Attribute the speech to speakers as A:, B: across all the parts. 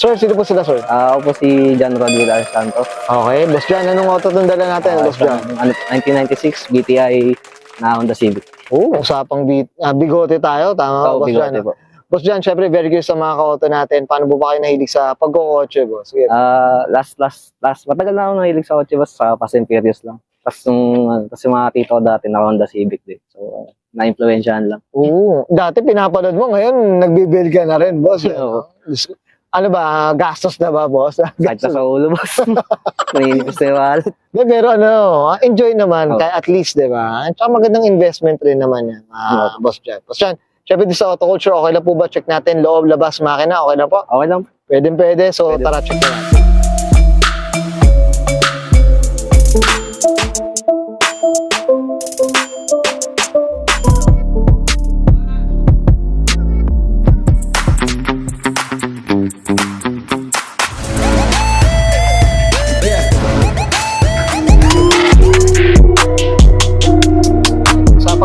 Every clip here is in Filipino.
A: Sir, sino po sila, sir?
B: Ako po si John Rodriguez Santos.
A: Okay, Boss Jan, anong auto itong dala natin, Boss Jan?
B: 1996 GTI na Honda Civic.
A: Usapang bigote tayo, tama ba,
B: Oo,
A: Boss Jan?
B: bigote po.
A: Boss Jan, syempre, very curious sa mga ka-auto natin. Paano po ba kayo nahilig sa pagkukotse, boss? Sige.
B: Matagal na ako nahilig sa kotse, basta sa Fast and Furious lang. Tapos yung mga tito ko dati na Honda Civic din. So, na-influensyahan lang.
A: Dati pinapanood mo, ngayon nagbibuild ka na rin, boss.
B: Oo.
A: Ano ba, gastos na ba, boss?
B: Kahit na sa ulo, boss. Nahilig sa wallet.
A: Pero enjoy naman, kaya at least, di ba? Tsaka magandang investment rin naman yan, Boss Jan. Boss Jan, syempre di sa auto culture, okay lang po ba? Check natin, loob, labas, makina, okay lang po?
B: Okay lang.
A: Pwede. So,
B: Pwede.
A: tara, check na natin.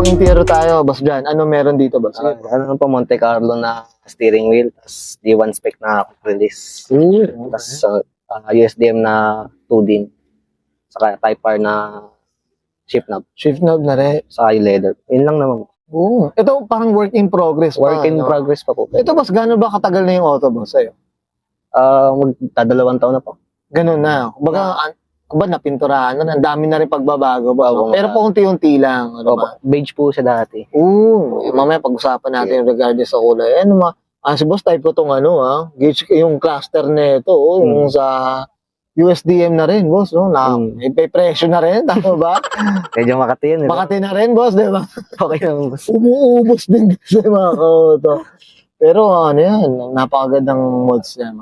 A: Interior tayo, Boss Jan. Ano meron dito, Boss?
B: Ano po, Monte Carlo na steering wheel, tapos D1 spec na release. Tapos USDM na 2 din. Saka Type R na shift knob.
A: Shift knob na rin.
B: Saka yung leather. Yun lang naman.
A: Ito parang work in progress.
B: Work in progress pa po.
A: Ito, Boss, gano'n ba katagal na yung auto, Boss, sa'yo?
B: Magdadalawang taon na po.
A: Ganun na. Kumbaga napinturahan na, ang dami na rin pagbabago ba? Pero paunti-unti lang. Ano ba?
B: Beige po siya dati.
A: Mamaya pag-usapan natin regarding sa kulay. Si Boss, type ko itong gauge, yung cluster na ito, yung sa USDM na rin, Boss. May presyo na rin, tama ba?
B: Medyo Makati yun.
A: Makati na rin, Boss, di ba?
B: Okay lang, Boss.
A: Umuubos din kasi mga kauto. Pero yan, napakagandang mods niya.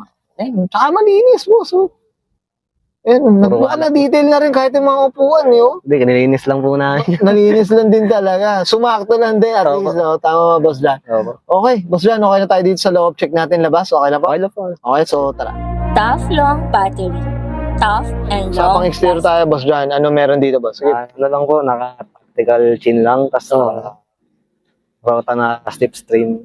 A: Tsaka malinis, Boss. Nagbuka na detail na rin kahit yung mga upuan,
B: Hindi, nilinis lang po na.
A: Nalinis lang din talaga. Sumakto lang din at least, Tama ba, Boss Jan? Okay, Boss Jan, okay na tayo dito sa loob. Check natin labas. Okay na po?
B: Okay lang po.
A: Okay, so tara.
C: Tough long battery. Tough and
A: Sa
C: long.
A: pang-exterior tayo, Boss Jan. Ano meron dito, Boss? Sige.
B: Ano lang po, naka-tactical chin lang, tapos rota na slipstream.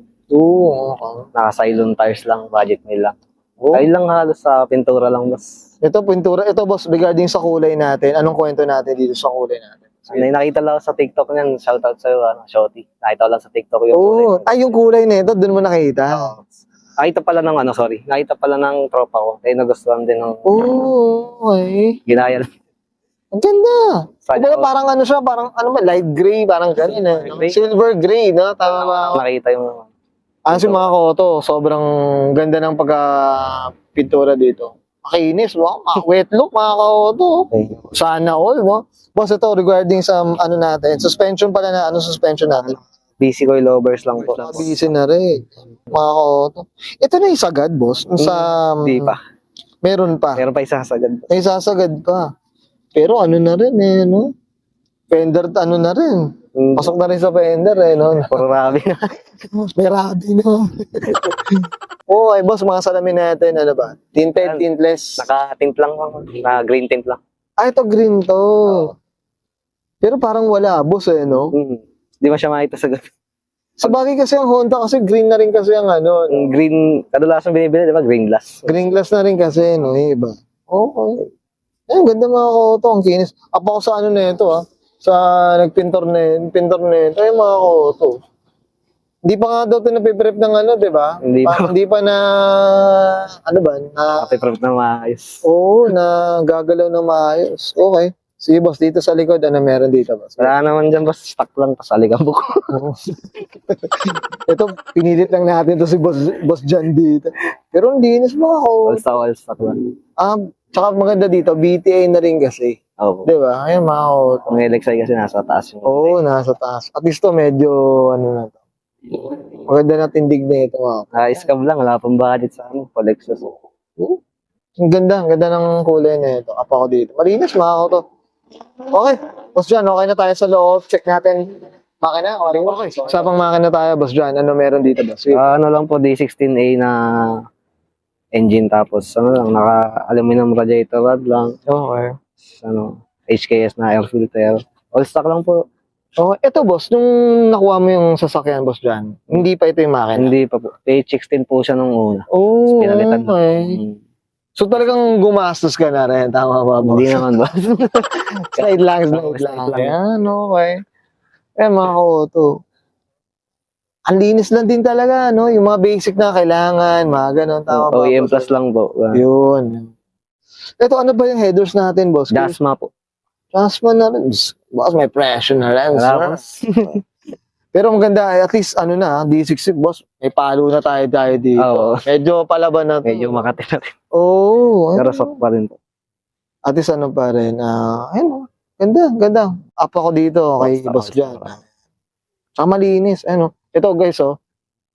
B: Naka-silent tires lang, budget meal lang. Ayun lang halos sa pintura lang, Boss.
A: Ito, pintura. Ito, Boss, regarding sa kulay natin. Anong kwento natin dito sa kulay natin?
B: Nakita lang ako sa TikTok niyan, shoutout sa'yo, Shotty. Nakita ko lang sa TikTok yung kulay.
A: Yung kulay nito, doon mo nakita.
B: Nakita pala ng nakita pala ng tropa ko. Kaya nagustuhan din ng
A: Okay.
B: ginaya lang.
A: Ang ganda. Kumbaga parang siya, parang light gray, parang ganun. Silver gray, no? Tama ba?
B: Nakita yung
A: Si mga koto, sobrang ganda ng pagka-pintura dito. Makinis, wet look mga koto. Sana all, mo. Boss, ito regarding sa natin, suspension pala na, suspension natin?
B: BC coil lovers lang po.
A: BC na rin. Mga koto. Ito na yung sagad, boss.
B: Hindi pa.
A: Meron pa.
B: Meron pa isasagad.
A: May sasagad pa. Pero na rin no? Fender na rin. Pasok na rin sa fender no?
B: Puro rabi na.
A: May rabi na. Okay, boss, mga salamin natin, ano ba? Tinted, tintless.
B: Naka-tint lang, na green tint lang.
A: Ito green to. Pero parang wala, boss no?
B: Hindi mo siya makita sa gabi.
A: Sa bagay kasi ang Honda kasi green na rin kasi ang
B: Green, kadalasan binibili, di ba? Green glass.
A: Green glass na rin kasi, no? Iba. Okay. Ganda mga koto, ang kinis. Apa ko sa na ito, sa nagpintor na ito, mga koto. Hindi pa nga daw ito napiprep ng di ba? Hindi pa na,
B: Napiprep na maayos.
A: na gagalaw na maayos. Okay. Sige, boss, dito sa likod, meron dito, boss?
B: Wala naman dyan, boss. Stock lang, pasalikabok.
A: Ito, pinilit lang natin to si Boss Jan dito. Pero ang dinis mga ko.
B: All stock lang.
A: Tsaka maganda dito, BTA na rin kasi.
B: Oo.
A: Di ba? Ayun, mga ko.
B: Ang LXI kasi nasa taas yung...
A: Nasa taas. At least to, medyo, na to. Maganda na tindig na ito, mga ko.
B: Scam lang, wala pang budget sa Lexus.
A: Ang ganda ng kulay na ito. Apa ko dito. Malinis, mga ko to. Okay. Boss Jan, okay na tayo sa loob. Check natin. Makina? Okay. Sa pang makina tayo, Boss Jan. Ano meron dito, boss?
B: Ano lang po, D16A na engine, tapos naka-aluminum radiator rod lang.
A: Okay.
B: HKS na air filter. All stock lang po.
A: Oh, eto boss, nung nakuha mo yung sasakyan boss dyan, hindi pa ito yung makina.
B: Hindi pa po. Page 16 po siya nung una.
A: Oh,
B: Pinalitan na.
A: okay.
B: Mm.
A: So talagang gumastos ka na rin, tama ba boss?
B: Hindi naman ba?
A: Slide lang.
B: Slide lang.
A: Yan, okay. Mga ka-auto. Ang linis lang din talaga, no? Yung mga basic na kailangan, mga ganun, tama ba?
B: OEM
A: boss?
B: plus lang po.
A: Yun. Ito, ano ba yung headers natin, boss?
B: Dasma po.
A: Jasmine na rin. Boss, may pressure na rin,
B: Wala
A: sir. Pero maganda, at least, ano na, D60, boss, may palo na tayo dito.
B: Oo.
A: Medyo palaban na to.
B: Medyo makati na rin.
A: Oo.
B: Pero soft pa rin po.
A: At least, ano pa rin, ayun, ganda. Up ako dito, kay boss dyan. Tsaka malinis, ano. Ito, guys,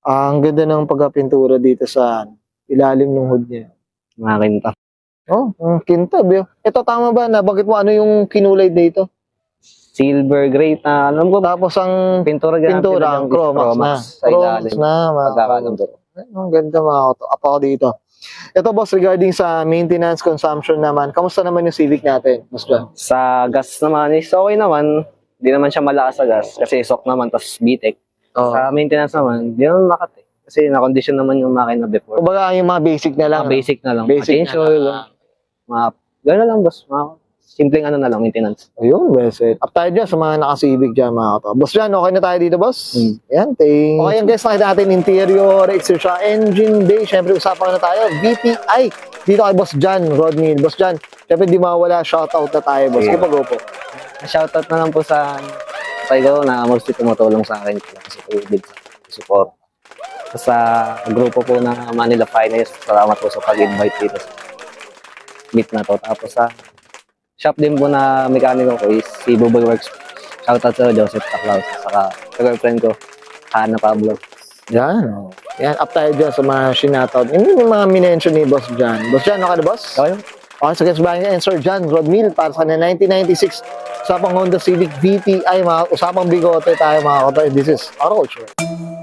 A: ang ganda ng pagkapintura dito sa ilalim ng hood niya.
B: Makinta.
A: Oh, ang kintab yun. Ito, tama ba? Bakit mo ano yung kinulay dito?
B: Silver gray na alam ko.
A: Tapos ang
B: Pintura
A: pintura, ang Chromax na.
B: sa ilalim.
A: Chromax na, mga
B: Pagkakalam ko.
A: ang ganda mga auto. Up ako dito. Ito, boss, regarding sa maintenance consumption naman, kamusta naman yung Civic natin, Boss John?
B: Sa gas naman is okay naman. Hindi naman siya malakas sa gas kasi sok naman tapos BTEC.
A: Oh.
B: Sa maintenance naman, hindi naman makati. Kasi na-condition naman yung makina before.
A: Kumbaga, yung mga basic na lang.
B: Mga basic na lang.
A: Basic
B: Change
A: na
B: oil.
A: lang.
B: Mga, gano'n lang boss. Mga simpleng ano na lang, maintenance.
A: Ayun, well said. Up tayo dyan sa mga naka-Civic dyan, mga auto. Boss John, okay na tayo dito, boss? Yan, thanks. Okay, yan guys, nakita natin interior, exterior, engine bay. Siyempre, usapan na tayo. VPI. Dito kay Boss John, Rodney. Boss John, siyempre, di mawala, shoutout na tayo, boss.
B: Yeah.
A: Sige, go po.
B: Shoutout na lang po sa ko na mostly tumutulong sa akin kasi with support. Sa grupo po ng Manila Finest, salamat po sa pag-invite dito sa meet na to. Tapos sa shop din po na mekaniko ko is si Buboy Works. Shoutout sa Joseph Taclaus. Saka sa girlfriend ko, Hannah Pablo.
A: Yan, Yan, up tayo dyan sa mga shoutout. Yun yung mga minention ni Boss John. Boss John, okay na, boss?
B: Okay.
A: Okay, so guys, bayan and Sir John Rodmil para sa 1996 usapang Honda Civic VTI, mga usapang bigote tayo mga kapatid. This is Auto Culture.